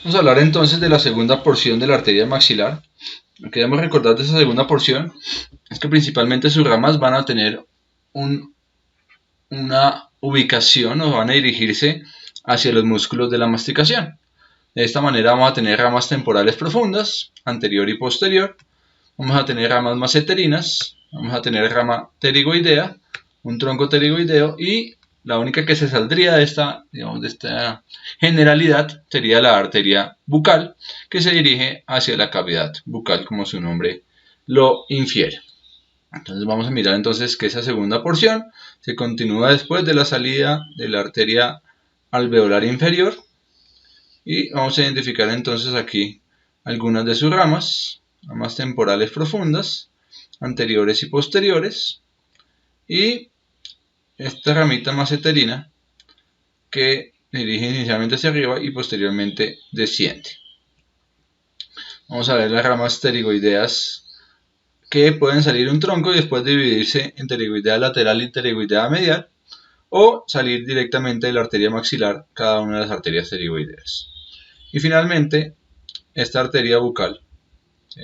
Vamos a hablar entonces de la segunda porción de la arteria maxilar. Lo que debemos recordar de esa segunda porción es que principalmente sus ramas van a tener una ubicación o van a dirigirse hacia los músculos de la masticación. De esta manera vamos a tener ramas temporales profundas, anterior y posterior. Vamos a tener ramas masseterinas, vamos a tener rama pterigoidea, un tronco pterigoideo y la única que se saldría de esta generalidad sería la arteria bucal, que se dirige hacia la cavidad bucal, como su nombre lo infiere. Entonces vamos a mirar entonces que esa segunda porción se continúa después de la salida de la arteria alveolar inferior y vamos a identificar entonces aquí algunas de sus ramas temporales profundas, anteriores y posteriores, y esta ramita masseterina que dirige inicialmente hacia arriba y posteriormente desciende. Vamos a ver las ramas pterigoideas que pueden salir un tronco y después dividirse en pterigoidea lateral y pterigoidea medial, o salir directamente de la arteria maxilar cada una de las arterias pterigoideas. Y finalmente, esta arteria bucal, ¿sí?,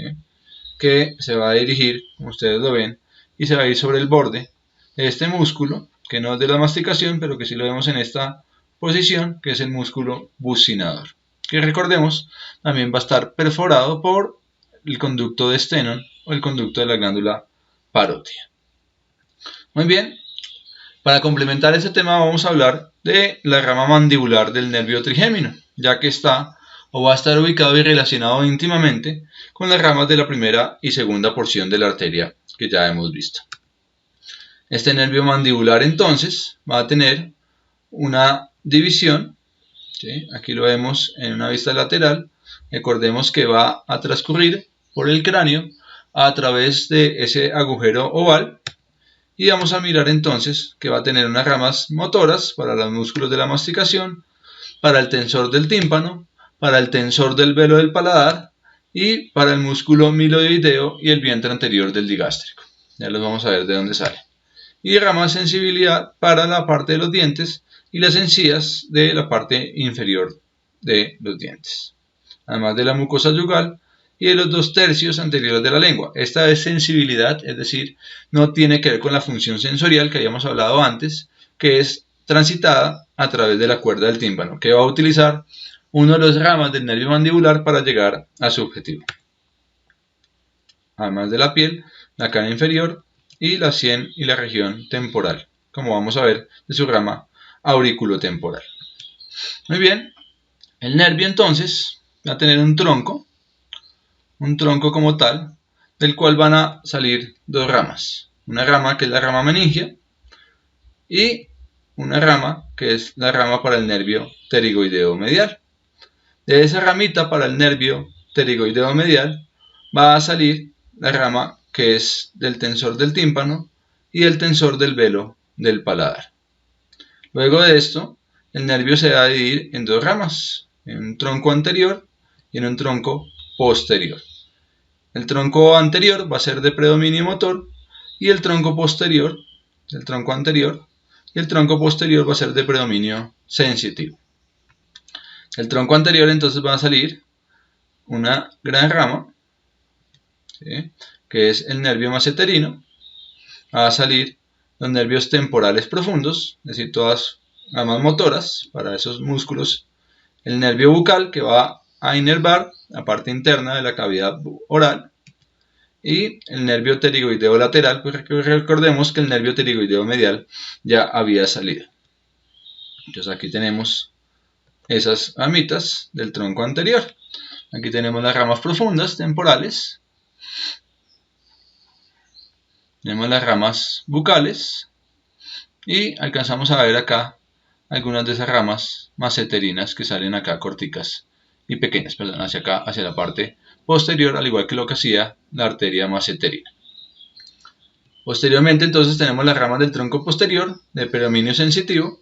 que se va a dirigir, como ustedes lo ven, y se va a ir sobre el borde de este músculo, que no es de la masticación, pero que sí lo vemos en esta posición, que es el músculo buccinador, que recordemos también va a estar perforado por el conducto de Stenón o el conducto de la glándula parótida. Muy bien, para complementar este tema vamos a hablar de la rama mandibular del nervio trigémino, ya que está o va a estar ubicado y relacionado íntimamente con las ramas de la primera y segunda porción de la arteria que ya hemos visto. Este nervio mandibular entonces va a tener una división, ¿sí?, aquí lo vemos en una vista lateral. Recordemos que va a transcurrir por el cráneo a través de ese agujero oval, y vamos a mirar entonces que va a tener unas ramas motoras para los músculos de la masticación, para el tensor del tímpano, para el tensor del velo del paladar y para el músculo miloideo y el vientre anterior del digástrico. Ya los vamos a ver de dónde sale. Y ramas de sensibilidad para la parte de los dientes y las encías de la parte inferior de los dientes, además de la mucosa yugal y de los 2/3 anteriores de la lengua. Esta es sensibilidad, es decir, no tiene que ver con la función sensorial que habíamos hablado antes, que es transitada a través de la cuerda del tímpano, que va a utilizar una de las ramas del nervio mandibular para llegar a su objetivo. Además de la piel, la cara inferior y la sien y la región temporal, como vamos a ver de su rama auriculotemporal. Muy bien, el nervio entonces va a tener un tronco como tal, del cual van a salir dos ramas. Una rama que es la rama meningia y una rama que es la rama para el nervio pterigoideo medial. De esa ramita para el nervio pterigoideo medial va a salir la rama que es del tensor del tímpano y el tensor del velo del paladar. Luego de esto, el nervio se va a dividir en dos ramas, en un tronco anterior y en un tronco posterior. El tronco anterior va a ser de predominio motor y el tronco posterior, el tronco anterior y el tronco posterior va a ser de predominio sensitivo. El tronco anterior entonces va a salir una gran rama, ¿sí?, que es el nervio masseterino. Va a salir los nervios temporales profundos, es decir, todas ramas motoras para esos músculos. El nervio bucal, que va a inervar la parte interna de la cavidad oral, y el nervio pterigoideo lateral, pues recordemos que el nervio pterigoideo medial ya había salido. Entonces aquí tenemos esas ramitas del tronco anterior. Aquí tenemos las ramas profundas temporales, tenemos las ramas bucales y alcanzamos a ver acá algunas de esas ramas masseterinas que salen acá corticas y pequeñas, perdón, hacia acá, hacia la parte posterior, al igual que lo que hacía la arteria masseterina. Posteriormente entonces tenemos las ramas del tronco posterior de predominio sensitivo,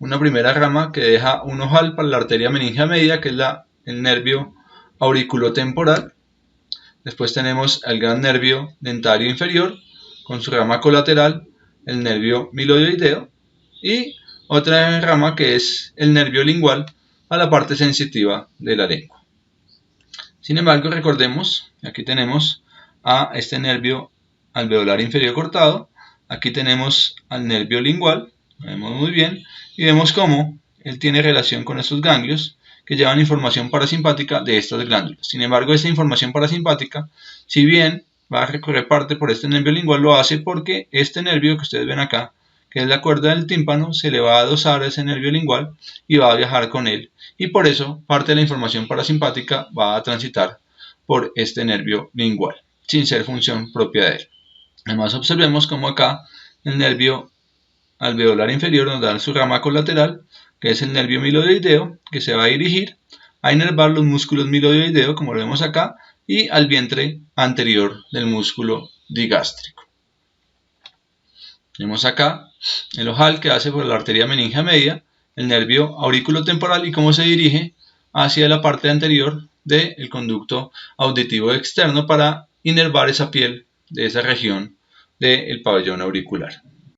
una primera rama que deja un ojal para la arteria meningia media, que es el nervio auriculotemporal. Después tenemos el gran nervio dentario inferior con su rama colateral, el nervio miloideo, y otra rama que es el nervio lingual a la parte sensitiva de la lengua. Sin embargo, recordemos, aquí tenemos a este nervio alveolar inferior cortado, aquí tenemos al nervio lingual, lo vemos muy bien, y vemos cómo él tiene relación con estos ganglios que llevan información parasimpática de estas glándulas. Sin embargo, esta información parasimpática, si bien va a recorrer parte por este nervio lingual, lo hace porque este nervio que ustedes ven acá, que es la cuerda del tímpano, se le va a adosar a ese nervio lingual y va a viajar con él. Y por eso parte de la información parasimpática va a transitar por este nervio lingual, sin ser función propia de él. Además, observemos cómo acá el nervio alveolar inferior nos da su rama colateral, que es el nervio milioideo, que se va a dirigir a inervar los músculos milioideo, como lo vemos acá, y al vientre anterior del músculo digástrico. Vemos acá el ojal que hace por la arteria meningea media, el nervio auriculotemporal y cómo se dirige hacia la parte anterior del conducto auditivo externo para inervar esa piel de esa región del pabellón auricular.